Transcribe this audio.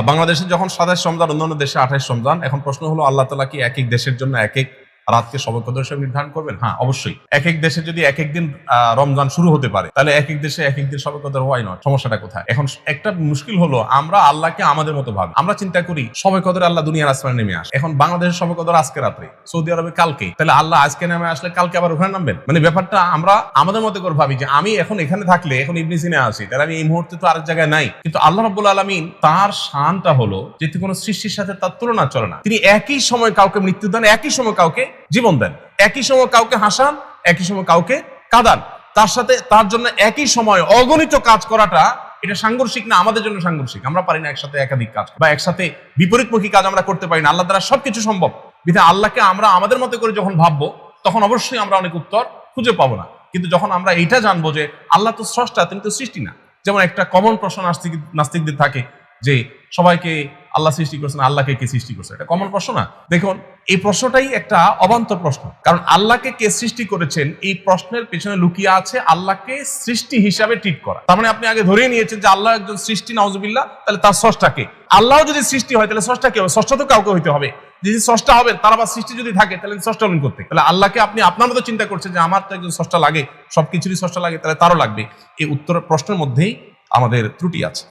বাংলাদেশে যখন 27 রমজান, অন্যান্য দেশে 28 রমজান। এখন প্রশ্ন হলো, আল্লাহ তাআলা কি এক এক দেশের জন্য এক এক রাতকে শবে কদর হিসেবে নির্ধারণ করবেন? হ্যাঁ, অবশ্যই। এক এক দেশে যদি এক এক দিন রমজান শুরু হতে পারে, তাহলে এক এক দেশে এক এক দিন শবে কদর হয় নয়, সমস্যাটা কোথায়? এখন একটা মুশকিল হলো, আমরা আল্লাহকে আমাদের মতো ভাবি। আমরা চিন্তা করি শবে কদর আল্লাহ দুনিয়ার আসমানে নেমে আসে। এখন বাংলাদেশের শবে কদর আজকে রাত্রে, সৌদি আরবে কালকে, তাহলে আল্লাহ আজকে নেমে আসলে কালকে আবার ওখানে নামবেন? মানে ব্যাপারটা আমরা আমাদের মতো করে ভাবি যে আমি এখন এখানে থাকলে, এখন ইবনে সিনা আছি, তাহলে আমি এই মুহূর্তে তো আরেক জায়গায় নাই। কিন্তু আল্লাহ রাব্বুল আলামিন, তার শানটা হলো যে কোনো সৃষ্টির সাথে তার তুলনা চলে না। তিনি একই সময় কাউকে মৃত্যু দেন, একই সময় কাউকে জীবন দেন, একই সময় কাউকে হাসান, একই সময় কাউকে কাঁদান। তার সাথে তার জন্য একই সময় অগণিত কাজ করাটা, এটা সাংঘর্ষিক না? আমাদের জন্য সাংঘর্ষিক। আমরা পারি না একসাথে একাধিক কাজ, বা একসাথে বিপরীতমুখী কাজ আমরা করতে পারি না। আল্লাহ দ্বারা সবকিছু সম্ভব। বিধায় আল্লাহকে আমরা আমাদের মতো করে যখন ভাববো, তখন অবশ্যই আমরা অনেক উত্তর খুঁজে পাবো না। কিন্তু যখন আমরা এইটা জানবো যে আল্লাহ তো স্রষ্টা, তিনি তো সৃষ্টি না। যেমন একটা কমন প্রশ্ন নাস্তিকদের থাকে যে সবাইকে আল্লাহ সৃষ্টি করছেন, আল্লাহকে কে সৃষ্টি করছে? এটা কমন প্রশ্ন না? দেখুন, এই প্রশ্নটাই একটা অবান্তর প্রশ্ন। কারণ আল্লাহকে কে সৃষ্টি করেছেন, এই প্রশ্নের পেছনে লুকিয়ে আছে আল্লাহকে সৃষ্টি হিসাবে ট্রিট করা। তার মানে আপনি আগে ধরেই নিয়েছেন যে আল্লাহ একজন সৃষ্টি, নাউজুবিল্লাহ, তাহলে তার স্রষ্টাকে। আল্লাহ যদি সৃষ্টি হয়, তাহলে স্রষ্টা কে হবে? স্রষ্টা তো কাউকে হইতে হবে। যদি স্রষ্টা হবেন, তার আবার সৃষ্টি যদি থাকে, তাহলে স্রষ্টা হলেন করতে। তাহলে আল্লাহকে আপনি আপনার মতো চিন্তা করছেন যে আমার তো একজন স্রষ্টা লাগে, সবকিছুরই স্রষ্টা লাগে, তাহলে তারও লাগবে। এই উত্তর প্রশ্নের মধ্যেই আমাদের ত্রুটি আছে।